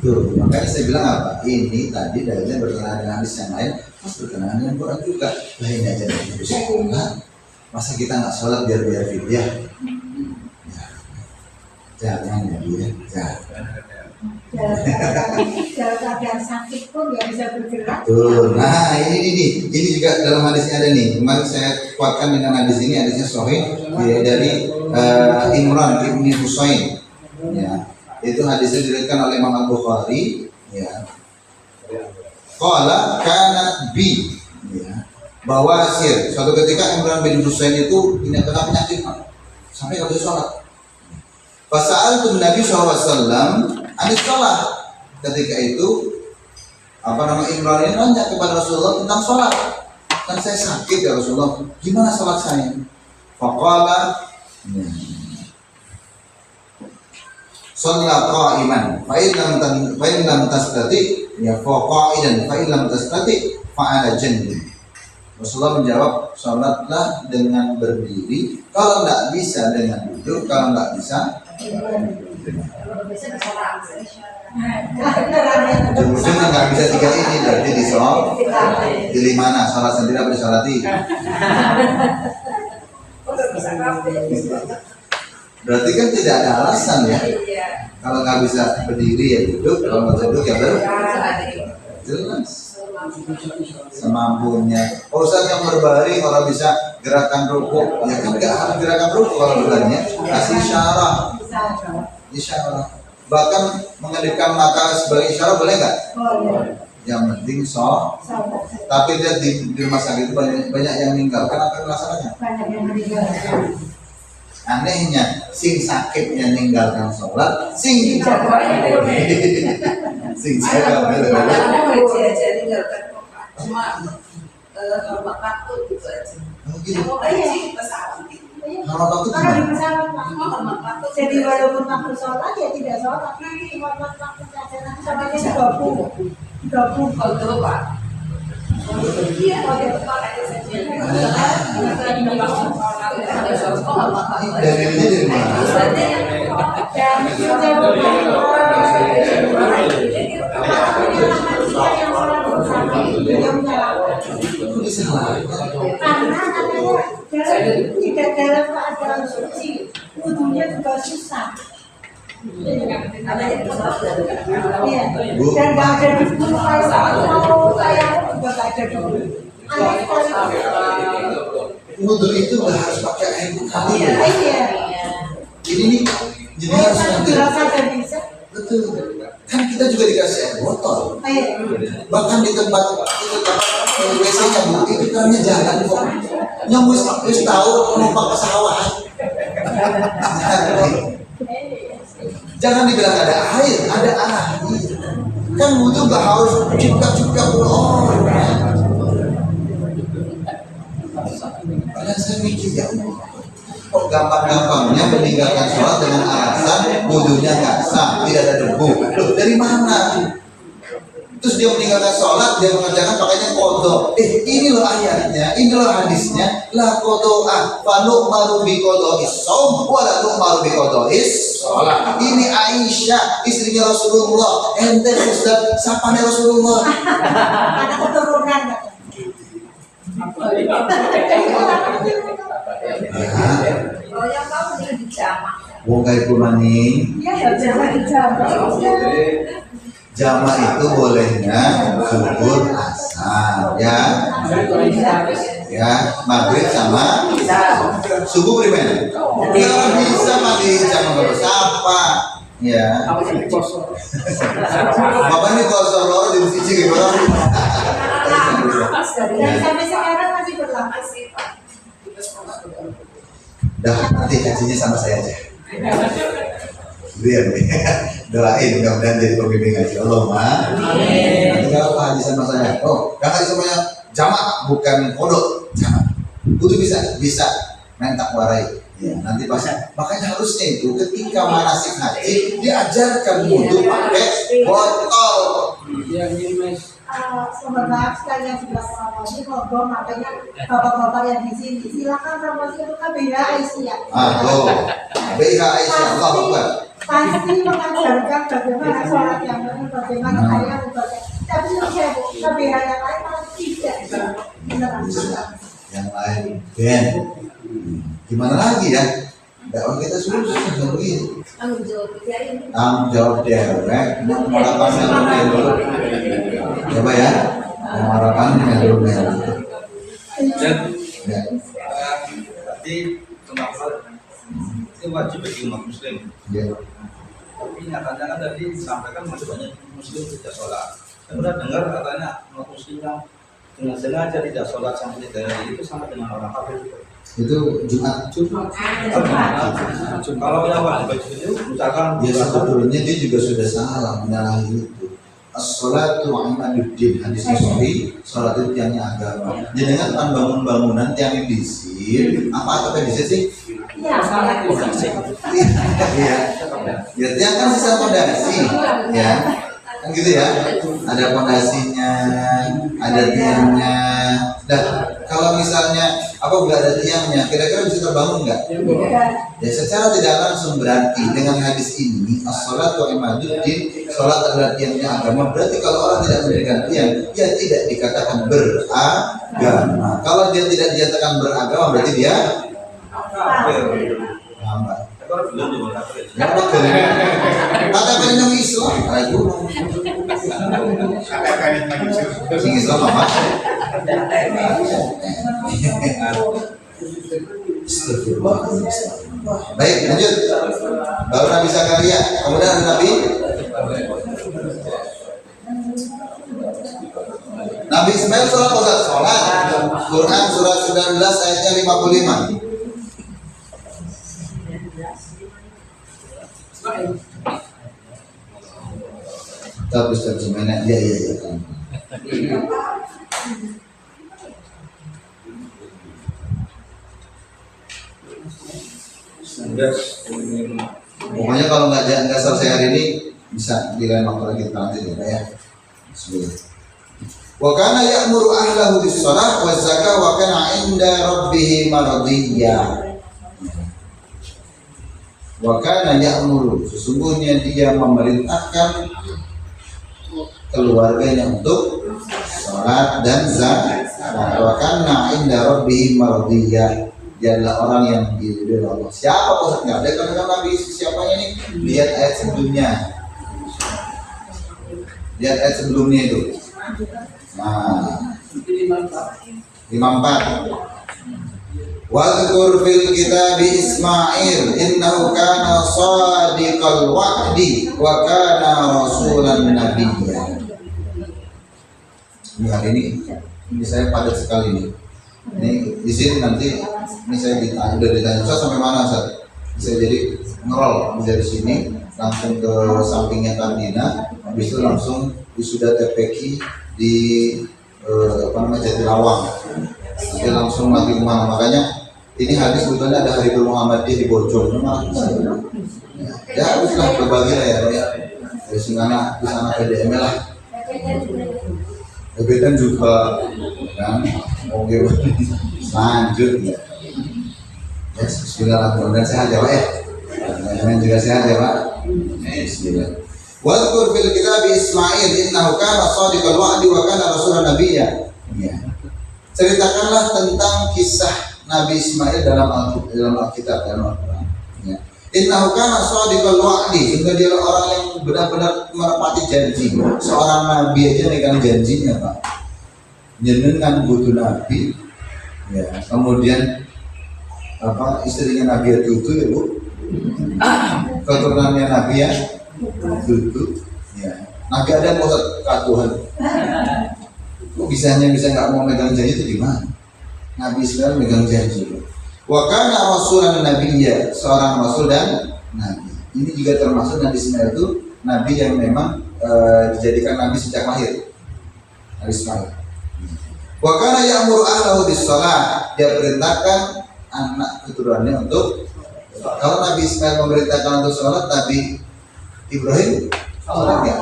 tuh, makanya saya bilang apa? Ini tadi dalilnya berkenaan dengan hadis yang lain, mas berkenaan dengan Quran juga. Lain aja dari sholat. Masa kita nggak sholat biar fidyah? Ya, jangan ya Bu ya, jangan. Dalam keadaan sakit pun nggak bisa bergerak. Tuh, nah ini juga dalam hadisnya ada nih. Kemarin saya kuatkan dengan hadis ini, hadisnya sahih dari Imran bin Husain. Ya, itu hadisnya diriwayatkan oleh Imam Al-Bukhari. Ya, qala kana bi. Ya, bawasir. Suatu ketika Imran bin Husain itu kena penyakit sampai nggak bisa sholat. Fasa'altu Nabi SAW anis sholat. Ketika itu Imran ini nanya kepada Rasulullah tentang sholat. Kan saya sakit ya Rasulullah, gimana sholat saya? Faqala shalla qa'iman fa in lam tastati ya fa qa'idan fa in lam tastati fa 'ala janbi. Rasulullah menjawab, sholatlah dengan berdiri, kalau tidak bisa dengan duduk, kalau tidak bisa ujung-ujungnya nggak bisa tiga ini, berarti di sholat pilih mana, sholat sendiri apa disolati? Berarti kan tidak ada alasan ya, kalau nggak bisa berdiri ya duduk, kalau nggak duduk ya jelas semampunya. Ustaz yang berbaring orang bisa gerakan rukuk, ya kan nggak harus gerakan rukuk kalau berbaringnya, kasih isyarat. Bahkan mengendipkan mata sebagai isyarat boleh nggak? Yang penting sholat. Tapi lihat di rumah sakit itu banyak yang meninggal. Kenapa melaksanakannya? Banyak yang meninggalkan. Anehnya, sing sakitnya meninggalkan sholat, sing jaga cuma hormat waktu gitu aja. Oh gitu. Mau ngaji pesawat gitu. Hormat waktu Kalau di gimana? pesawat Cuma hormat waktu. jadi walaupun waktu sholat ya tidak sholat. Nanti hormat waktu saja nanti sholatnya digabung. Kalau dulu Pak. Iya, kalau dia tepat aja saja. Dalilnya dari mana? Dan juga Kok bisa lah? karena tidak dalam keadaan suci, wudunya juga susah. Iya. Dan nggak ada debu kayak juga nggak ada debu. Aneh sekali. Wudhu itu nggak harus pakai air putih. Iya. Ini nih, jadi harus nanti. Dirasa dan bisa. Betul. Kan kita juga dikasih air botol. Bahkan di tempat WC-nya Bu, itu kan jalan kok. Yang wis tahu numpang pesawat. Jangan dibilang ada air, ada air. Kan wudhu nggak harus ciplak-ciplak Padahal saya mikir ya kok gampang-gampangnya meninggalkan sholat dengan alasan wudhunya nggak sah, tidak ada debu. Loh, dari mana? Terus dia meninggalkan sholat, dia mengerjakan pakainya kodok. Ini loh ayatnya, ini loh hadisnya. La kodoah, fanu maru bi kodois som, wala nu maru bi kodois sholat. Ini Aisyah, istrinya Rasulullah. Ente Ustaz, sapane Rasulullah. Ada keturunan. Kalau yang kamu tinggal di jamak. Wong kayak maning. Iya, jangan dijawab. Jama itu bolehnya zuhur asar ya, maghrib sama subuh primer. Kalau bisa mandi jam kalau siapa ya. Bapak ini kosong loh di sini gitu. Dan sampai sekarang masih berlaku. Dah nanti kajinya sama saya aja. Lihat nih, doain mudah-mudahan jadi pembimbing ngaji Allahumma. Nanti kalau Pak Haji sama saya, kakak semuanya jamak bukan kodok, jamak. Itu bisa mentak warai. Ya, nanti pasnya, makanya harusnya itu ketika manasik haji diajarkan wudhu pakai botol. Mohon maaf sekalian sebelah promosi, ngobrol makanya bapak-bapak yang di sini silakan promosi itu kan beda isi ya. Tuh. Baiha Aisyah, Allah Akbar. pasti mengajarkan bagaimana sholat yang benar, bagaimana ayat ibadah. Tapi saya lebih yang lain malah tidak beneran. Yang lain Ben, gimana lagi ya? Dakwah kita susah begini. Tanggung jawab dewek, harapannya dulu. Coba ya, harapannya dulu. Dan Ya. berarti kenapa itu wajib bagi umat muslim. Ya. Tapi nyatanya kan tadi disampaikan masih banyak muslim tidak sholat. Saya pernah dengar katanya umat muslim yang dengan sengaja tidak sholat sama tidak itu sama dengan orang kafir. Itu Jumat. Kalau yang wajib itu misalkan Ya sebetulnya dia juga sudah salah menyalahi itu. As-sholatu imaduddin, hadisnya sahih. Sholat itu tiangnya agama. Jadi dengan bangun-bangunan tiang disir, apa disir sih? Ya, sholat Iya. Ya tiang kan sisa fondasi, ya. Kan gitu ya. Ada fondasinya, ada tiangnya. Dan kalau misalnya apa nggak ada tiangnya, kira-kira bisa terbangun nggak? Ya secara tidak langsung berarti dengan hadis ini as-sholatu imaduddin, sholat adalah tiangnya agama. Berarti kalau orang tidak mendirikan tiang, dia tidak dikatakan beragama. Kalau dia tidak dinyatakan beragama, berarti dia hamba. kalau belum juga kafir. Ya betul. Kata yang Islam, itu sing Islam apa? Baik, lanjut. Baru Nabi Zakaria, kemudian ada Nabi Ismail sholat Ustaz, sholat. Quran surah 19 ayatnya 55. Tapi terjemahannya iya. Pokoknya kalau nggak selesai hari ini bisa di lain waktu lagi kita lanjut ya. Bismillah. Wa kana ya'muru ahlahu bis-shalah wa zakah wa kana 'inda rabbih maradiyya. Wa kana ya'muru, sesungguhnya dia memerintahkan keluarganya untuk sholat dan zakat. Wa kana 'inda rabbih maradiyya. Dia adalah orang yang diridhoi Allah. Siapa Ustaz? Enggak ada kan Nabi siapanya nih? Lihat ayat sebelumnya. Lihat ayat sebelumnya itu. Nah, 54. Wadhkur fil kitabi Ismail innahu kana shadiqal wa'di wa kana rasulan nabiyya. Ini saya padat sekali nih. Ini di sini nanti ini saya ditanya Ustaz sampai mana Ustaz? Bisa jadi ngerol dari sini langsung ke sampingnya Kandina, habis itu langsung wisuda TPQ di Jatilawang. Nanti langsung lagi kemana? Makanya ini hadis sebetulnya ada Haribul Muhammadiyah di Bojong, memang ya haruslah berbagi lah ya. Dari sana PDM lah. Kebetulan juga kan, oke, lanjut ya. Bismillahirrahmanirrahim. Sehat ya Pak ya. Teman-teman juga sehat ya Pak. Bismillah. Wadhkur fil kitabi Ismail innahu kana shadiqal wa'di wa kana rasulan nabiyya. Ya. Ceritakanlah tentang kisah Nabi Ismail dalam Alkitab, dalam Al-Quran. Ya. Innahu kana shadiqal wa'di, sehingga dia orang yang benar-benar menepati janji. Seorang nabi aja megang janjinya Pak. Jenengan butuh nabi, ya. Kemudian istrinya Nabi itu ya Bu, keturunannya Nabi ya itu, ya. Nabi ada Tuhan. Kok bisa nggak mau megang janji itu gimana? Nabi Ismail megang janji. Wa kana rasulan nabiyya, seorang rasul dan nabi. Ini juga termasuk Nabi Ismail itu nabi yang memang dijadikan nabi sejak lahir. Nabi Ismail. Wa kana ya'muru ahlahu bis-shalah, dia perintahkan anak keturunannya untuk sholat. Kalau Nabi Ismail memerintahkan untuk sholat, Nabi Ibrahim sholat ya?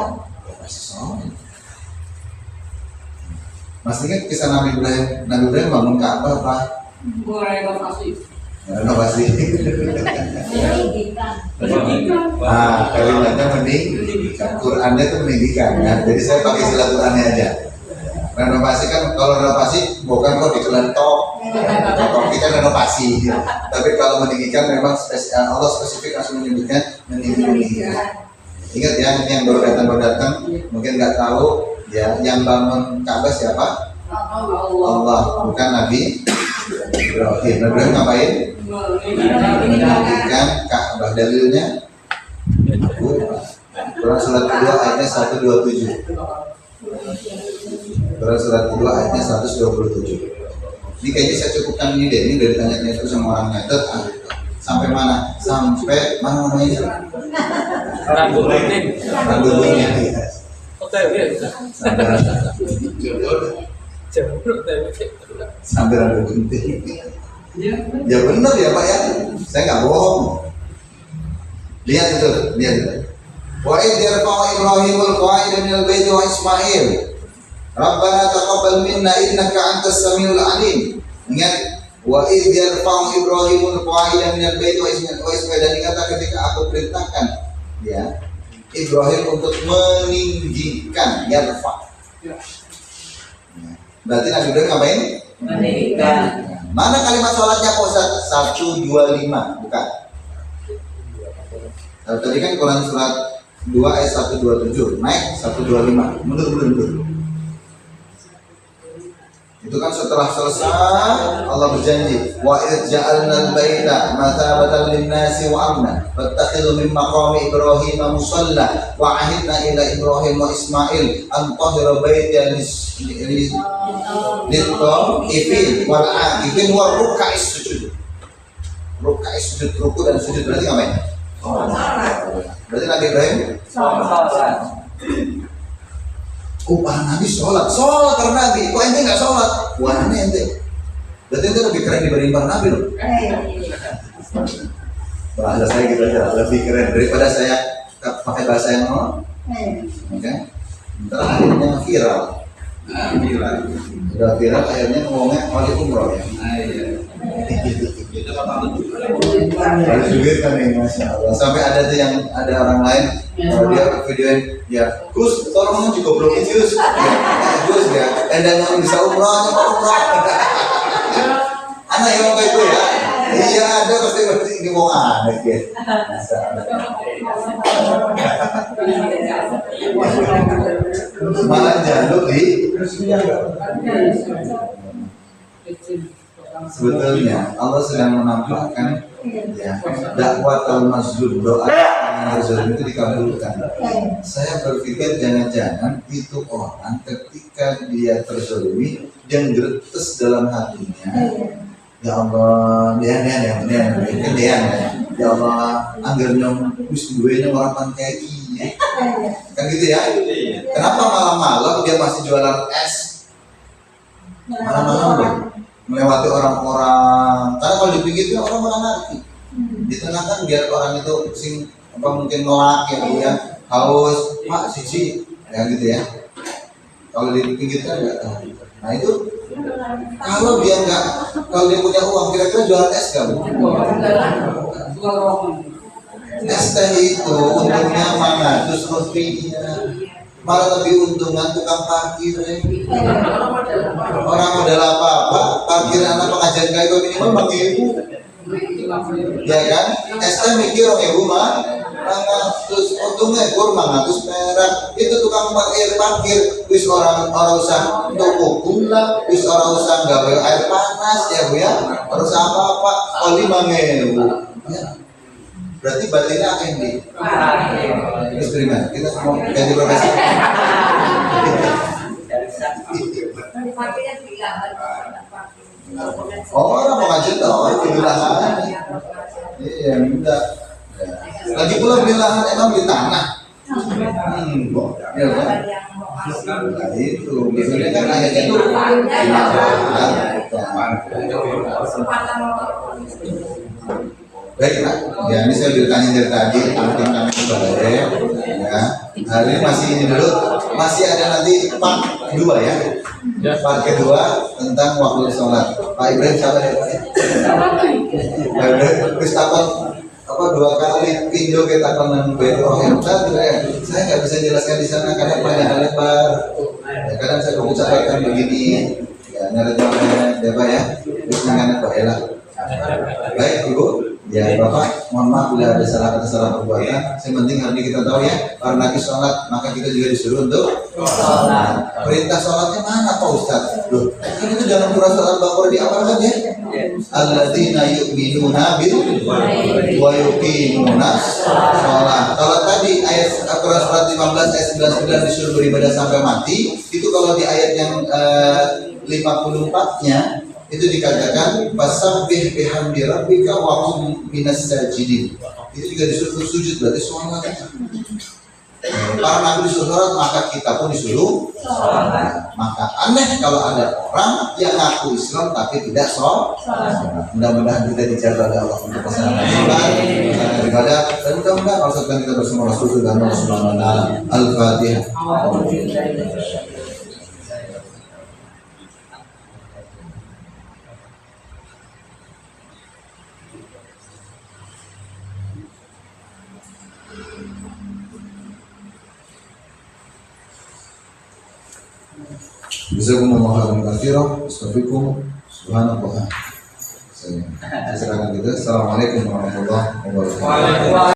Masih sholat. Masih ingat kisah Nabi Ibrahim? Nabi Ibrahim bangun Ka'bah Pak? Renovasi. Nah, kalimatnya meninggikan. Qurannya itu meninggikan ya. Jadi saya pakai istilah Qurannya aja. Renovasi kan, kalau renovasi bukan kok dikelentok, kalau kita renovasi. Tapi kalau meninggikan memang Allah spesifik langsung menyebutkan meninggikan. Ingat ya, ini yang baru datang mungkin nggak tahu ya, yang bangun Ka'bah siapa? Allah, bukan Nabi Ibrahim. Nabi Ibrahim ngapain? Meninggikan Ka'bah. Dalilnya Quran surat kedua ayatnya 127. Quran surat kedua ayatnya 127. Ini kayaknya saya cukupkan ini deh. Ini udah ditanya terus sama orang nyatet. Sampai mana? Sampai mana namanya? Randu Gunting. Randu Gunting. Sampai Randu Gunting. Ya benar ya Pak ya. Saya nggak bohong. Lihat itu, lihat itu. Wa idh yarfa'u Ibrahimul qawa'ida minal baiti wa Ismail. Rabbana taqabbal minna innaka antas samiul alim. Ingat, wa idh yarfa'u Ibrahimul qawa'ida minal baiti wa Ismail, dan ingatlah ketika aku perintahkan ya Ibrahim untuk meninggikan yarfa. Berarti Nabi Ibrahim ngapain? Meninggikan. Mana kalimat sholatnya Pak Ustaz? 125, bukan? Tadi kan Quran surat 2 ayat 127, naik 125, mundur. Itu kan setelah selesai Allah berjanji, wa idh ja'alna al-baita mathabatan lin-nasi wa amna fattakhidhu min maqami Ibrahim musalla wa ahidna ila Ibrahim wa Ismail an tahira baita lit-ta'ifin wal 'akifin wa ruk'is sujud. Ruk'is sujud, ruku dan sujud berarti ngapain? Berarti Nabi Ibrahim Nabi sholat karena Nabi, kok ente nggak sholat? Wah aneh ente. Berarti ente lebih keren dibanding para Nabi loh. Bahasa saya gitu aja, lebih keren daripada saya pakai bahasa yang normal. Oke? Ntar akhirnya viral. Udah viral akhirnya ngomongnya wali umroh ya. Harus duit kan nih, Masya Allah. Sampai ada tuh yang ada orang lain dia videoin ya Gus, tolong juga blokin Gus ya, dan yang bisa umroh anak yang kayak itu ya. Iya ada pasti ini mau aneh ya. Malah jaluk di sebetulnya Allah sedang menampakkan ya dakwah al-mazlum, doa yang terzalimi itu dikabulkan. Saya berpikir jangan-jangan itu orang ketika dia terzalimi dan gretes dalam hatinya, ya Allah, dia ya Allah, anggar nyong wis duwenya orang kayak gini kan gitu ya. Kenapa malam-malam dia masih jualan es malam-malam melewati orang-orang? Karena kalau di pinggir itu orang-orang ngerti. Di tengah kan biar orang itu sing apa mungkin nolak ya Bu ya, haus, Pak sisi ya gitu ya. Kalau di pinggir kan enggak tahu. Nah itu kalau dia punya uang kira-kira jualan es kan? Es teh itu untungnya mana? Terus rupiah. Malah lebih untungan tukang parkir orang modal apa-apa, parkir anak pengajian kayak gue minimal bagi ibu ya kan, ST mikir orang ibu mah terus untungnya kurang terus merah itu tukang parkir wis orang usah toko gula, wis orang usah gawe air panas ya Bu ya, harus apa-apa oli mangewu ya. Berarti batinnya akan di eksperimen. Kita mau ganti profesi. Orang mau ngaji tahu beli lahan. Iya, enggak. Lagi pula beli lahan emang di tanah. Ya kan? Nah, itu biasanya kan ayatnya itu baik Pak, ya ini saya ditanya dari tadi tentang kami kembali ya. Hari ini masih ini dulu, masih ada nanti part 2 ya. Part kedua tentang waktu sholat. Pak Ibrahim sabar ya Pak. Pak Ibrahim, terus apa dua kali pindo kita akan membero yang tadi ya. Saya nggak bisa jelaskan di sana karena banyak lebar. Ya, kadang saya mengucapkan begini, ya nyaret-nyaret, ya Pak ya, terus nangannya Pak Ella. Baik Ibu, ya Bapak, mohon maaf bila ada salah kata salah perbuatan. Yang penting hari ini kita tahu ya, karena nanti sholat maka kita juga disuruh untuk sholat. Perintah sholatnya mana Pak Ustadz? Loh, kan itu dalam surah Al-Baqarah di awal kan ya? Alladzina yu'minuna bil wa yuqimuna sholat. Kalau tadi ayat Al-Quran surat 15 ayat 99 disuruh beribadah sampai mati, itu kalau di ayat yang 54-nya itu dikatakan fasabbih bihamdi rabbika wa qum minas sajidin. Itu juga disuruh sujud, berarti sholat. Para nabi disuruh sholat, maka kita pun disuruh sholat. Maka aneh kalau ada orang yang ngaku Islam tapi tidak sholat. Mudah-mudahan kita dijaga oleh Allah untuk kesehatan sholat, beribadah, dan mudah-mudahan Allah kita bersama Rasul dan Allah Subhanahu wa taala. Al-Fatihah. Jazakumullahu khairan, astaghfirukum, subhanallah. Saya serahkan kita. Assalamualaikum warahmatullahi wabarakatuh.